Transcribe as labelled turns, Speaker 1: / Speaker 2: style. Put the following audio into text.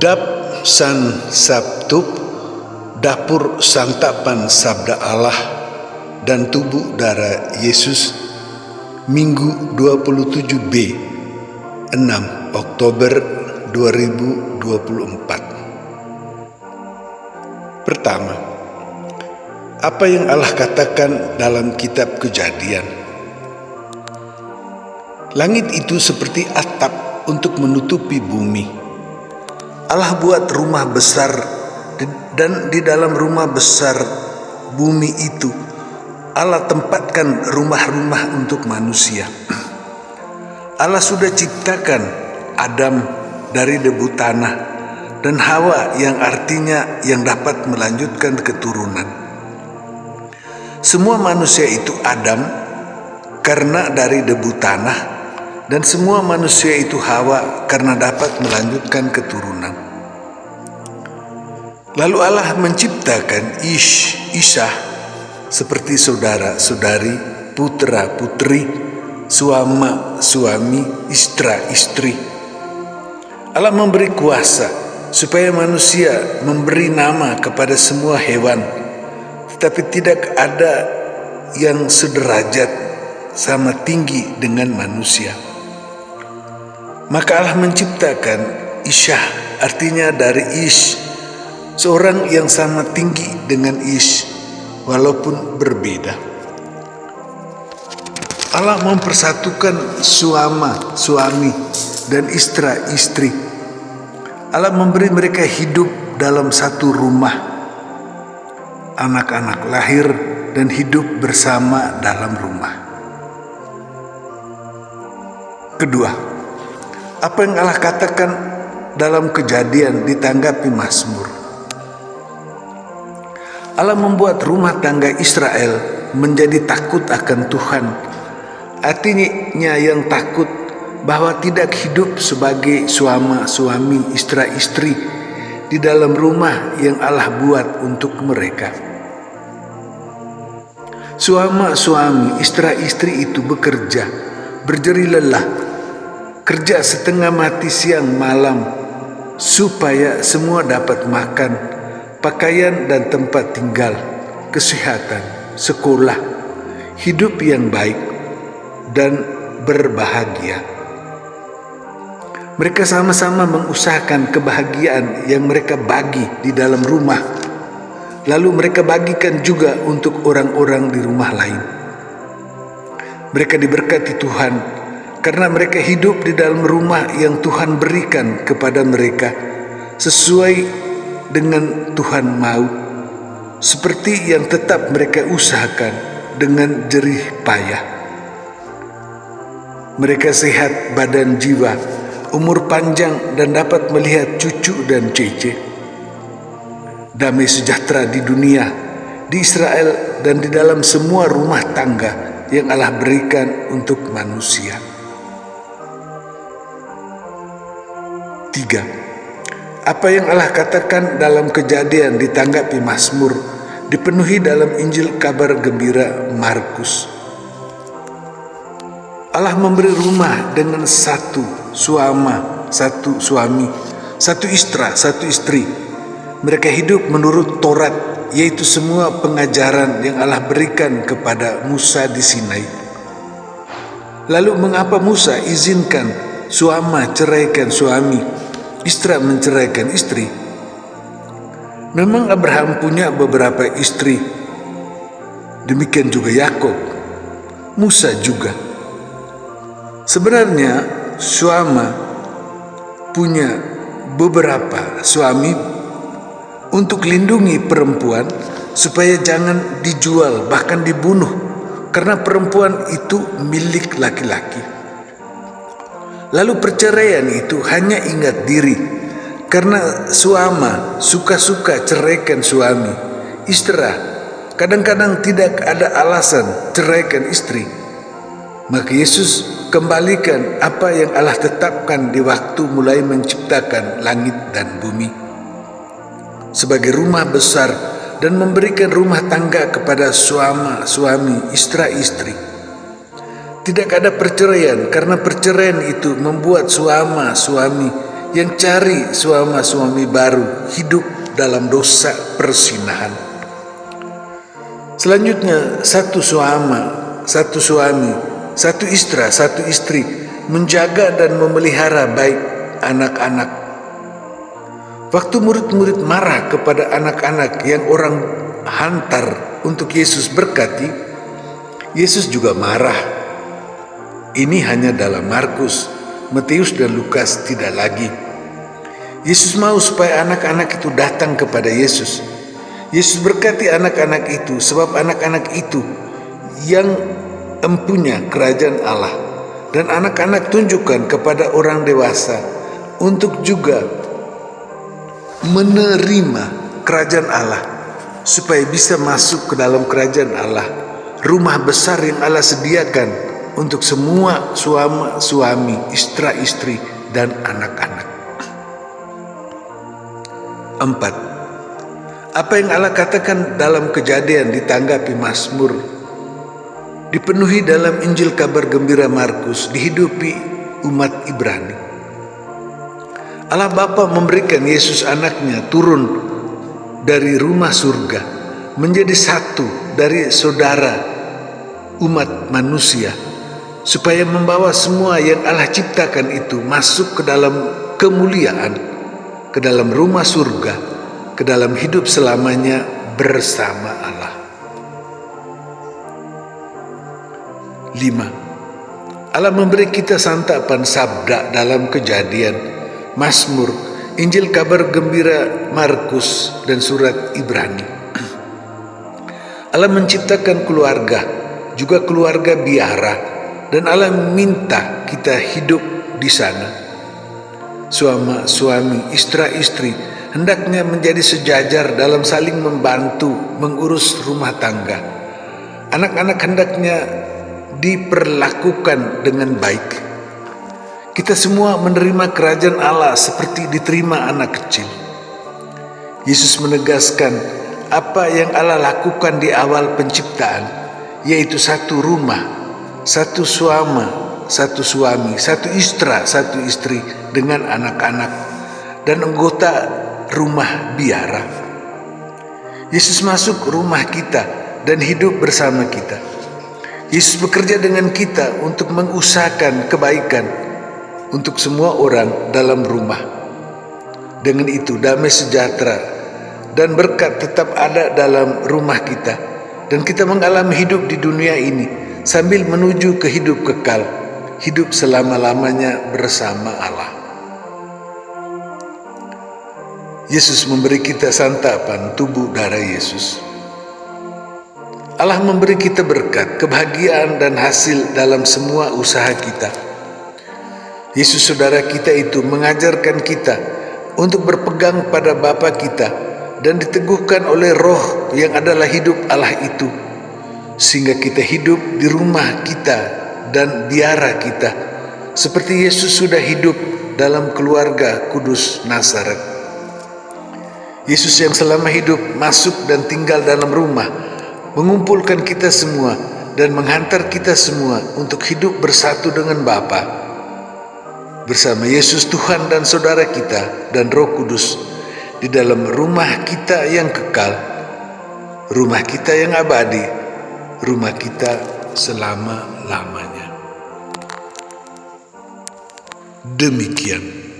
Speaker 1: Dap San Sabtup, dapur santapan sabda Allah dan tubuh darah Yesus, Minggu 27B, 6 Oktober 2024. Pertama, apa yang Allah katakan dalam kitab Kejadian? Langit itu seperti atap untuk menutupi bumi. Allah buat rumah besar, dan di dalam rumah besar bumi itu Allah tempatkan rumah-rumah untuk manusia. Allah sudah ciptakan Adam dari debu tanah dan Hawa yang artinya yang dapat melanjutkan keturunan. Semua manusia itu Adam karena dari debu tanah, dan semua manusia itu Hawa karena dapat melanjutkan keturunan. Lalu Allah menciptakan Isha seperti saudara-saudari, putra-putri, suami, istri. Allah memberi kuasa supaya manusia memberi nama kepada semua hewan, tetapi tidak ada yang sederajat sama tinggi dengan manusia. Maka Allah menciptakan Isha, artinya dari Ish, seorang yang sama tinggi dengan Ish, walaupun berbeda. Allah mempersatukan suami dan istri. Allah memberi mereka hidup dalam satu rumah. Anak-anak lahir dan hidup bersama dalam rumah. Kedua, apa yang Allah katakan dalam Kejadian ditanggapi Mazmur? Allah membuat rumah tangga Israel menjadi takut akan Tuhan. Artinya yang takut bahwa tidak hidup sebagai suami, istri di dalam rumah yang Allah buat untuk mereka. Suami, istri itu bekerja, berjeri lelah, kerja setengah mati siang malam, supaya semua dapat makan, pakaian dan tempat tinggal, kesehatan, sekolah, hidup yang baik, dan berbahagia. Mereka sama-sama mengusahakan kebahagiaan yang mereka bagi di dalam rumah, lalu mereka bagikan juga untuk orang-orang di rumah lain. Mereka diberkati Tuhan karena mereka hidup di dalam rumah yang Tuhan berikan kepada mereka sesuai dengan Tuhan mau, seperti yang tetap mereka usahakan dengan jerih payah. Mereka sehat badan jiwa, umur panjang dan dapat melihat cucu dan cece. Damai sejahtera di dunia, di Israel dan di dalam semua rumah tangga yang Allah berikan untuk manusia. 3. Apa yang Allah katakan dalam Kejadian ditanggapi Mazmur dipenuhi dalam Injil Kabar Gembira Markus. Allah memberi rumah dengan satu suami, satu istri. Mereka hidup menurut Taurat, yaitu semua pengajaran yang Allah berikan kepada Musa di Sinai. Lalu mengapa Musa izinkan suami ceraikan suami, istri menceraikan istri? Memang Abraham punya beberapa istri, demikian juga Yakub, Musa juga. Sebenarnya suami punya beberapa suami untuk lindungi perempuan supaya jangan dijual bahkan dibunuh, karena perempuan itu milik laki-laki. Lalu perceraian itu hanya ingat diri, karena suami suka-suka ceraikan suami, istri kadang-kadang tidak ada alasan ceraikan istri. Maka Yesus kembalikan apa yang Allah tetapkan di waktu mulai menciptakan langit dan bumi sebagai rumah besar, dan memberikan rumah tangga kepada suami, istri. Tidak ada perceraian, karena perceraian itu membuat suami yang cari suami baru hidup dalam dosa persinahan. Selanjutnya, satu suami, satu istri menjaga dan memelihara baik anak-anak. Waktu murid-murid marah kepada anak-anak yang orang hantar untuk Yesus berkati, Yesus juga marah. Ini hanya dalam Markus, Matius dan Lukas tidak lagi. Yesus mau supaya anak-anak itu datang kepada Yesus. Yesus berkati anak-anak itu sebab anak-anak itu yang empunya kerajaan Allah. Dan anak-anak tunjukkan kepada orang dewasa untuk juga menerima kerajaan Allah supaya bisa masuk ke dalam kerajaan Allah, rumah besar yang Allah sediakan untuk semua suami, istri dan anak-anak. 4. Apa yang Allah katakan dalam Kejadian ditanggapi Mazmur, dipenuhi dalam Injil kabar gembira Markus, dihidupi umat Ibrani. Allah Bapa memberikan Yesus anaknya turun dari rumah surga menjadi satu dari saudara umat manusia, supaya membawa semua yang Allah ciptakan itu masuk ke dalam kemuliaan, ke dalam rumah surga, ke dalam hidup selamanya bersama Allah. 5. Allah memberi kita santapan sabda dalam Kejadian, Mazmur, Injil kabar gembira Markus dan surat Ibrani. Allah menciptakan keluarga, juga keluarga biara, dan Allah minta kita hidup di sana. Suami, istri hendaknya menjadi sejajar dalam saling membantu mengurus rumah tangga. Anak-anak hendaknya diperlakukan dengan baik. Kita semua menerima kerajaan Allah seperti diterima anak kecil. Yesus menegaskan apa yang Allah lakukan di awal penciptaan, yaitu satu rumah, satu suami, satu istri dengan anak-anak dan anggota rumah biara. Yesus masuk rumah kita dan hidup bersama kita. Yesus bekerja dengan kita untuk mengusahakan kebaikan untuk semua orang dalam rumah. Dengan itu damai sejahtera dan berkat tetap ada dalam rumah kita, dan kita mengalami hidup di dunia ini sambil menuju ke hidup kekal, hidup selama-lamanya bersama Allah. Yesus memberi kita santapan tubuh darah Yesus. Allah memberi kita berkat, kebahagiaan dan hasil dalam semua usaha kita. Yesus saudara kita itu mengajarkan kita untuk berpegang pada Bapa kita dan diteguhkan oleh Roh yang adalah hidup Allah itu, sehingga kita hidup di rumah kita dan biara kita, seperti Yesus sudah hidup dalam keluarga kudus Nazaret. Yesus yang selama hidup masuk dan tinggal dalam rumah, mengumpulkan kita semua dan menghantar kita semua untuk hidup bersatu dengan Bapa, bersama Yesus Tuhan dan saudara kita dan Roh Kudus di dalam rumah kita yang kekal, rumah kita yang abadi, rumah kita selama-lamanya. Demikian.